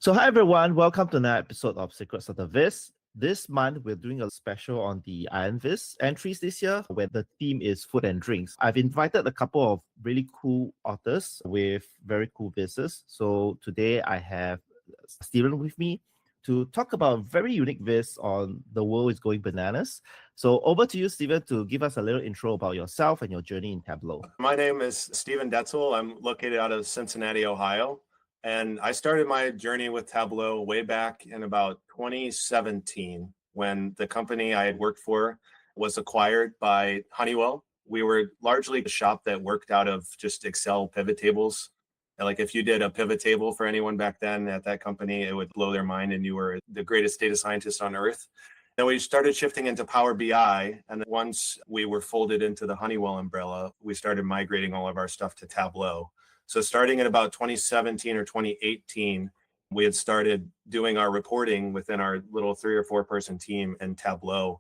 So hi everyone, welcome to another episode of Secrets of the Viz. This month we're doing a special on the Iron Viz entries this year where the theme is food and drinks. I've invited a couple of really cool authors with very cool vizes. So today I have Stephen with me to talk about a very unique viz on The World is Going Bananas. So over to you, Stephen, to give us a little intro about yourself and your journey in Tableau. My name is Stephen Detzel. I'm located out of Cincinnati, Ohio. And I started my journey with Tableau way back in about 2017 when the company I had worked for was acquired by Honeywell. We were largely a shop that worked out of just Excel pivot tables. Like if you did a pivot table for anyone back then at that company, it would blow their mind and you were the greatest data scientist on earth. Then we started shifting into Power BI. And then once we were folded into the Honeywell umbrella, we started migrating all of our stuff to Tableau. So starting in about 2017 or 2018, we had started doing our reporting within our little 3 or 4 person team in Tableau.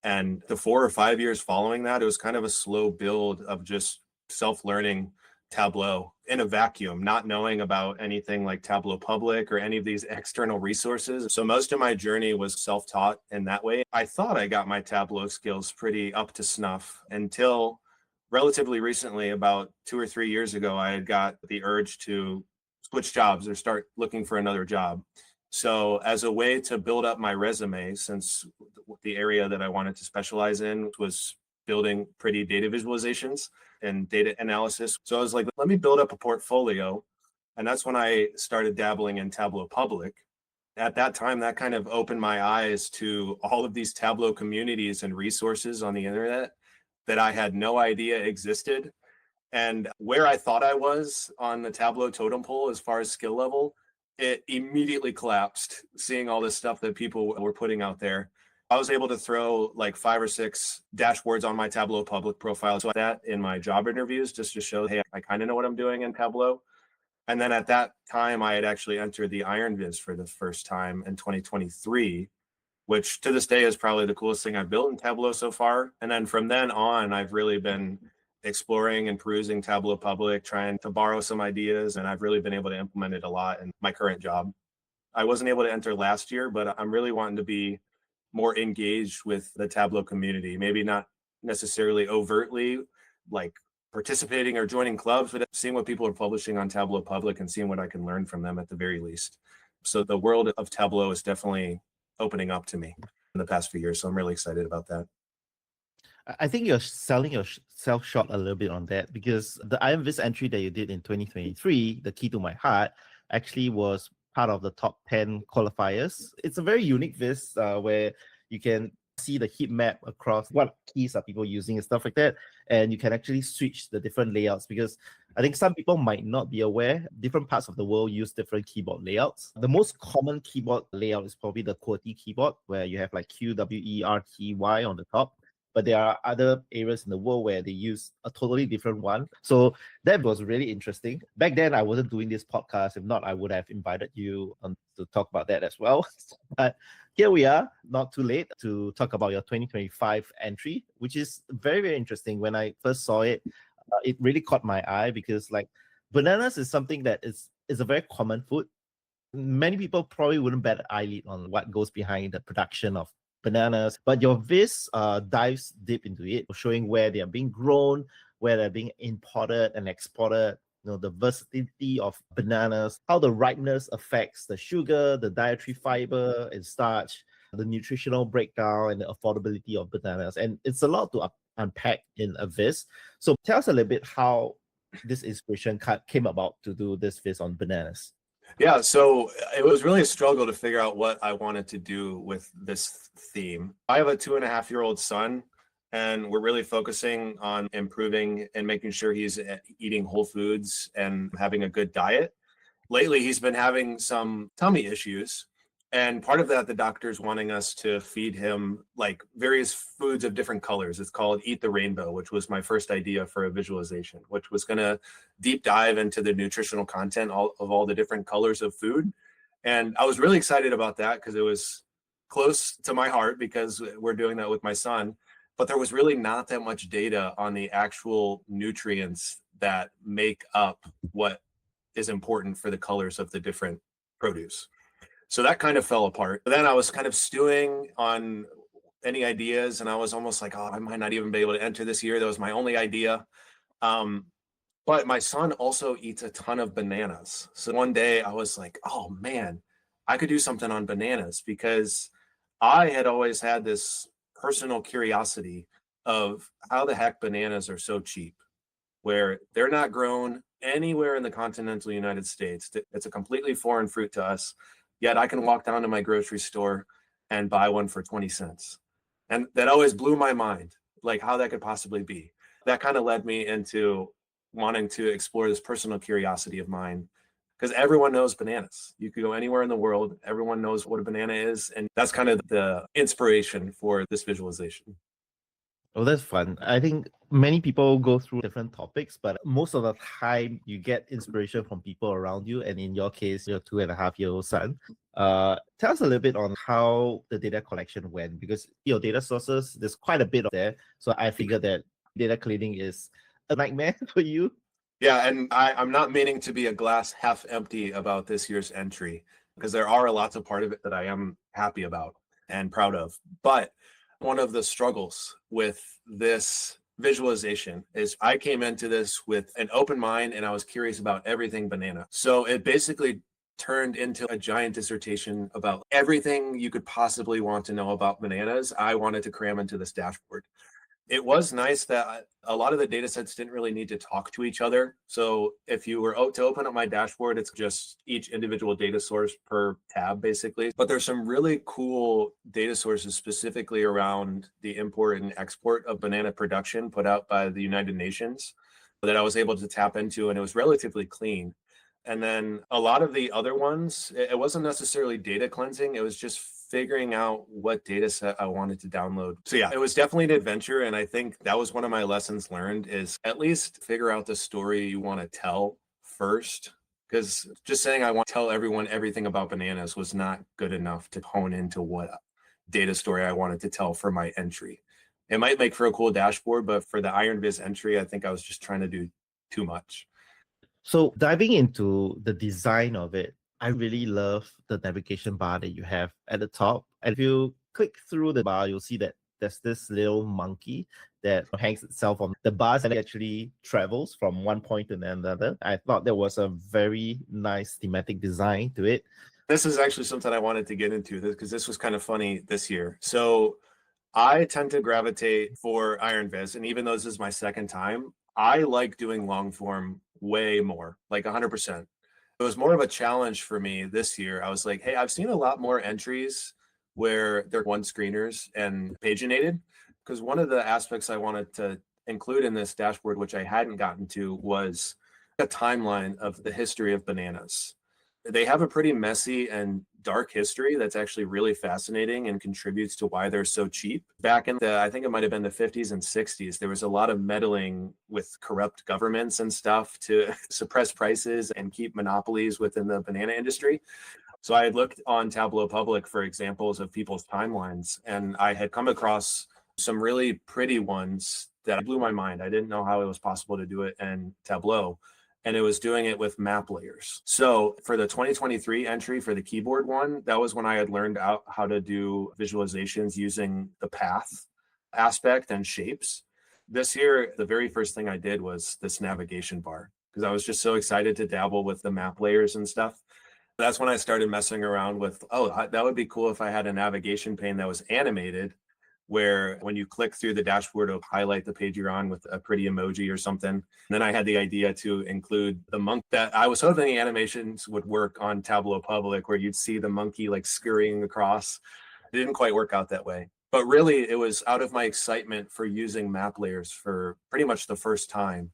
And the 4 or 5 years following that, it was kind of a slow build of just self-learning Tableau in a vacuum, not knowing about anything like Tableau Public or any of these external resources. So most of my journey was self-taught in that way. I thought I got my Tableau skills pretty up to snuff until relatively recently, about 2 or 3 years ago, I had got the urge to switch jobs or start looking for another job. So as a way to build up my resume, since the area that I wanted to specialize in was building pretty data visualizations and data analysis. So I was like, let me build up a portfolio. And that's when I started dabbling in Tableau Public. At that time, that kind of opened my eyes to all of these Tableau communities and resources on the internet that I had no idea existed. And where I thought I was on the Tableau totem pole as far as skill level, it immediately collapsed seeing all this stuff that people were putting out there. I was able to throw like 5 or 6 dashboards on my Tableau Public profile. So that in my job interviews, just to show, hey, I kind of know what I'm doing in Tableau. And then at that time, I had actually entered the Iron Viz for the first time in 2023, which to this day is probably the coolest thing I've built in Tableau so far. And then from then on, I've really been exploring and perusing Tableau Public, trying to borrow some ideas, and I've really been able to implement it a lot in my current job. I wasn't able to enter last year, but I'm really wanting to be more engaged with the Tableau community, maybe not necessarily overtly like participating or joining clubs, but seeing what people are publishing on Tableau Public and seeing what I can learn from them at the very least. So the world of Tableau is definitely opening up to me in the past few years. So I'm really excited about that. I think you're selling yourself short a little bit on that because the Iron Viz entry that you did in 2023, the Key to My Heart, actually was part of the top 10 qualifiers. It's a very unique viz where you can see the heat map across what keys are people using and stuff like that. And you can actually switch the different layouts because I think some people might not be aware different parts of the world use different keyboard layouts. The most common keyboard layout is probably the QWERTY keyboard where you have like QWERTY on the top. But there are other areas in the world where they use a totally different one. So that was really interesting. Back then, I wasn't doing this podcast. If not, I would have invited you to talk about that as well. But here we are, not too late, to talk about your 2025 entry, which is very, very interesting. When I first saw it, it really caught my eye because like bananas is something that is a very common food. Many people probably wouldn't bat an eyelid on what goes behind the production of bananas, but your viz dives deep into it, showing where they are being grown, where they're being imported and exported, the versatility of bananas, how the ripeness affects the sugar, the dietary fiber and starch, the nutritional breakdown and the affordability of bananas. And it's a lot to unpack in a viz. So tell us a little bit how this inspiration came about to do this viz on bananas. Yeah, so it was really a struggle to figure out what I wanted to do with this theme. I have a 2.5-year-old son, and we're really focusing on improving and making sure he's eating whole foods and having a good diet. Lately, he's been having some tummy issues. And part of that, the doctor's wanting us to feed him like various foods of different colors. It's called Eat the Rainbow, which was my first idea for a visualization, which was going to deep dive into the nutritional content of all the different colors of food. And I was really excited about that because it was close to my heart because we're doing that with my son. But there was really not that much data on the actual nutrients that make up what is important for the colors of the different produce. So that kind of fell apart. Then I was kind of stewing on any ideas, and I was almost like, oh, I might not even be able to enter this year. That was my only idea. Um, but my son also eats a ton of bananas. So one day I was like, oh man, I could do something on bananas, because I had always had this personal curiosity of how the heck bananas are so cheap, where they're not grown anywhere in the continental United States. It's a completely foreign fruit to us. Yet I can walk down to my grocery store and buy one for 20 cents. And that always blew my mind, like how that could possibly be. That kind of led me into wanting to explore this personal curiosity of mine, because everyone knows bananas. You could go anywhere in the world, everyone knows what a banana is. And that's kind of the inspiration for this visualization. Oh, that's fun. I think many people go through different topics, but most of the time you get inspiration from people around you. And in your case, your 2.5-year-old son. Tell us a little bit on how the data collection went, because your data sources, there's quite a bit of there. So I figured that data cleaning is a nightmare for you. Yeah, and I'm not meaning to be a glass half empty about this year's entry, because there are lots of part of it that I am happy about and proud of. But one of the struggles with this visualization is I came into this with an open mind and I was curious about everything banana. So it basically turned into a giant dissertation about everything you could possibly want to know about bananas. I wanted to cram into this dashboard. It was nice that a lot of the data sets didn't really need to talk to each other. So if you were to open up my dashboard, it's just each individual data source per tab, basically. But there's some really cool data sources specifically around the import and export of banana production put out by the United Nations that I was able to tap into, and it was relatively clean. And then a lot of the other ones, it wasn't necessarily data cleansing. It was just figuring out what data set I wanted to download. So yeah, it was definitely an adventure. And I think that was one of my lessons learned, is at least figure out the story you want to tell first. Because just saying I want to tell everyone everything about bananas was not good enough to hone into what data story I wanted to tell for my entry. It might make for a cool dashboard, but for the IronViz entry, I think I was just trying to do too much. So diving into the design of it, I really love the navigation bar that you have at the top. And if you click through the bar, you'll see that there's this little monkey that hangs itself on the bars and actually travels from one point to another. I thought there was a very nice thematic design to it. This is actually something I wanted to get into, because this was kind of funny this year. So I tend to gravitate for IronViz, and even though this is my second time, I like doing long form way more, like 100%. It was more of a challenge for me this year. I was like, hey, I've seen a lot more entries where they're one screeners and paginated, because one of the aspects I wanted to include in this dashboard, which I hadn't gotten to, was a timeline of the history of bananas. They have a pretty messy and dark history that's actually really fascinating and contributes to why they're so cheap. Back in the, I think it might have been the 50s and 60s, there was a lot of meddling with corrupt governments and stuff to suppress prices and keep monopolies within the banana industry. So I had looked on Tableau Public for examples of people's timelines, and I had come across some really pretty ones that blew my mind. I didn't know how it was possible to do it in Tableau. And it was doing it with map layers. So for the 2023 entry for the keyboard one, that was when I had learned out how to do visualizations using the path aspect and shapes. This year, the very first thing I did was this navigation bar, because I was just so excited to dabble with the map layers and stuff. That's when I started messing around with, oh, that would be cool if I had a navigation pane that was animated, where when you click through the dashboard, it'll highlight the page you're on with a pretty emoji or something. And then I had the idea to include the monkey. That I was hoping the animations would work on Tableau Public, where you'd see the monkey like scurrying across. It didn't quite work out that way. But really, it was out of my excitement for using map layers for pretty much the first time.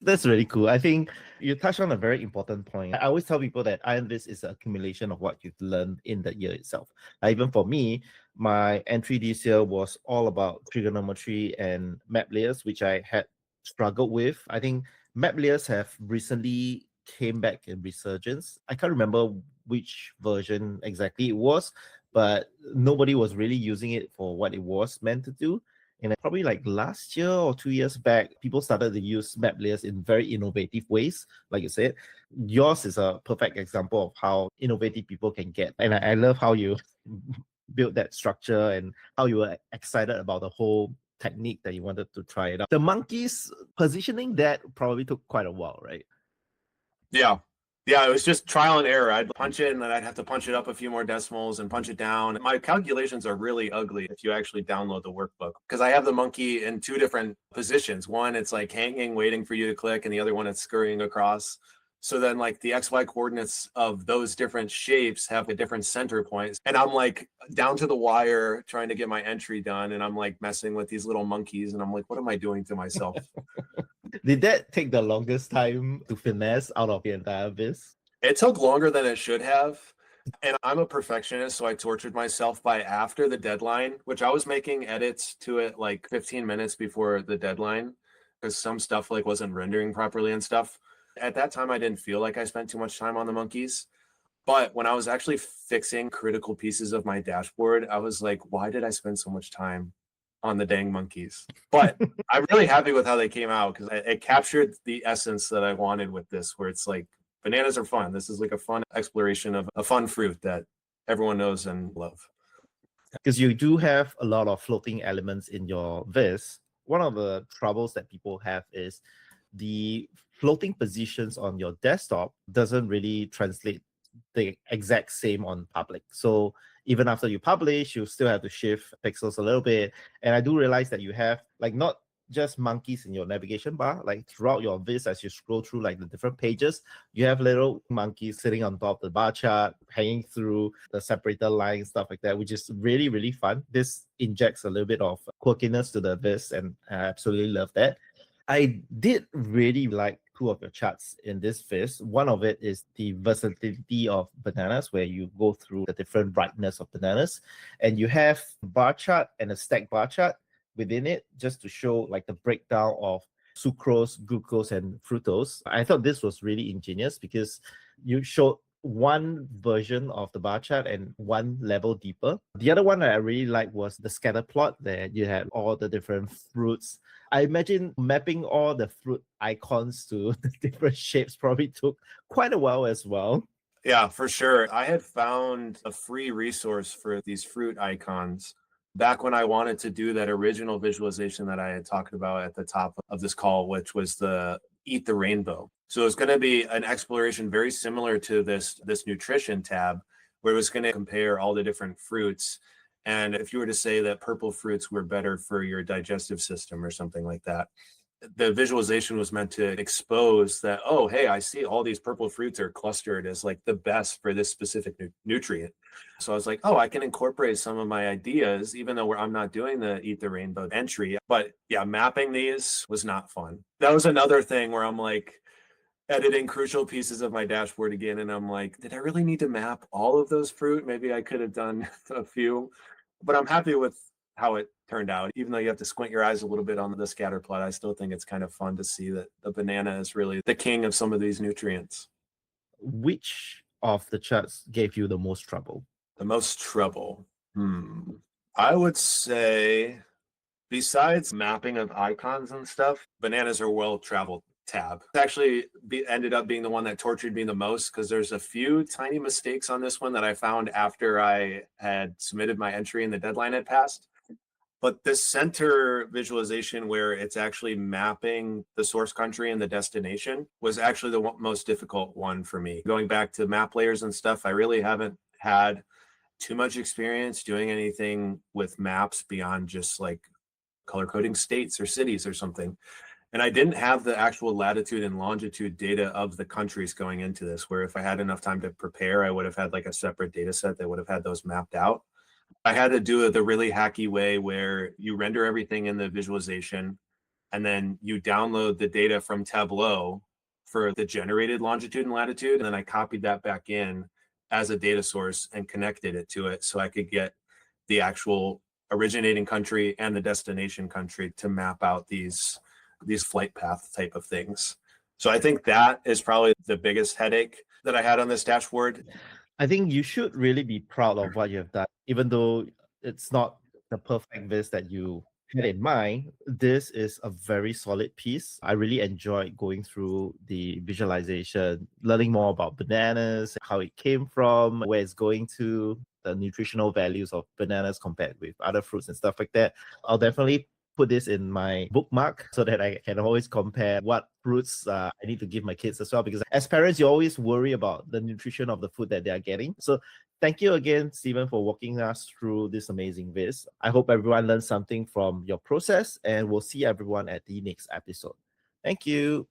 That's really cool. I think you touched on a very important point. I always tell people that IronViz is an accumulation of what you've learned in the year itself. Even for me, my entry this year was all about trigonometry and map layers, which I had struggled with. I think map layers have recently came back in resurgence. I can't remember which version exactly it was, but nobody was really using it for what it was meant to do. And probably like last year or 2 years back, people started to use map layers in very innovative ways. Like you said, yours is a perfect example of how innovative people can get. And I love how you built that structure and how you were excited about the whole technique that you wanted to try it out. The monkeys positioning that probably took quite a while, right? Yeah. Yeah, it was just trial and error. I'd punch it and then I'd have to punch it up a few more decimals and punch it down. My calculations are really ugly if you actually download the workbook because I have the monkey in two different positions. One, it's like hanging, waiting for you to click, and the other one, it's scurrying across. So then like the XY coordinates of those different shapes have a different center points. And I'm like down to the wire trying to get my entry done. And I'm like messing with these little monkeys. And I'm like, what am I doing to myself? Did that take the longest time to finesse out of the entire viz? It took longer than it should have. And I'm a perfectionist, so I tortured myself by after the deadline, which I was making edits to it like 15 minutes before the deadline because some stuff like wasn't rendering properly and stuff. At that time, I didn't feel like I spent too much time on the monkeys. But when I was actually fixing critical pieces of my dashboard, I was like, why did I spend so much time on the dang monkeys? But I'm really happy with how they came out because it captured the essence that I wanted with this, where it's like bananas are fun. This is like a fun exploration of a fun fruit that everyone knows and love. Because you do have a lot of floating elements in your viz. One of the troubles that people have is the floating positions on your desktop doesn't really translate the exact same on public. So even after you publish, you still have to shift pixels a little bit. And I do realize that you have like not just monkeys in your navigation bar, like throughout your viz, as you scroll through like the different pages, you have little monkeys sitting on top of the bar chart, hanging through the separator line, stuff like that, which is really, really fun. This injects a little bit of quirkiness to the viz, and I absolutely love that. I did really like two of your charts in this viz. One of it is the versatility of bananas, where you go through the different ripeness of bananas, and you have a bar chart and a stack bar chart within it, just to show like the breakdown of sucrose, glucose, and fructose. I thought this was really ingenious because you showed one version of the bar chart and one level deeper. The other one that I really liked was the scatter plot, there you had all the different fruits. I imagine mapping all the fruit icons to the different shapes probably took quite a while as well. Yeah, for sure. I had found a free resource for these fruit icons back when I wanted to do that original visualization that I had talked about at the top of this call, which was the Eat the Rainbow. So it's going to be an exploration very similar to this nutrition tab, where it was going to compare all the different fruits. And if you were to say that purple fruits were better for your digestive system or something like that, the visualization was meant to expose that, oh, hey, I see all these purple fruits are clustered as like the best for this specific nutrient. So I was like, oh, I can incorporate some of my ideas, even though I'm not doing the Eat the Rainbow entry. But yeah, mapping these was not fun. That was another thing where I'm like editing crucial pieces of my dashboard again. And I'm like, did I really need to map all of those fruit? Maybe I could have done a few, but I'm happy with how it turned out. Even though you have to squint your eyes a little bit on the scatter plot, I still think it's kind of fun to see that the banana is really the king of some of these nutrients. Which of the charts gave you the most trouble? The most trouble. I would say, besides mapping of icons and stuff, bananas are well-traveled tab. Actually ended up being the one that tortured me the most because there's a few tiny mistakes on this one that I found after I had submitted my entry and the deadline had passed. But this center visualization where it's actually mapping the source country and the destination was actually the most difficult one for me. Going back to map layers and stuff, I really haven't had too much experience doing anything with maps beyond just like color coding states or cities or something. And I didn't have the actual latitude and longitude data of the countries going into this, where if I had enough time to prepare, I would have had like a separate data set that would have had those mapped out. I had to do it the really hacky way where you render everything in the visualization and then you download the data from Tableau for the generated longitude and latitude. And then I copied that back in as a data source and connected it to it so I could get the actual originating country and the destination country to map out these flight path type of things. So I think that is probably the biggest headache that I had on this dashboard. I think you should really be proud of what you have done, even though it's not the perfect viz that you had in mind, this is a very solid piece. I really enjoyed going through the visualization, learning more about bananas, how it came from, where it's going to, the nutritional values of bananas compared with other fruits and stuff like that. I'll definitely put this in my bookmark so that I can always compare what fruits I need to give my kids as well. Because as parents, you always worry about the nutrition of the food that they are getting. So thank you again, Stephen, for walking us through this amazing viz. I hope everyone learned something from your process, and we'll see everyone at the next episode. Thank you.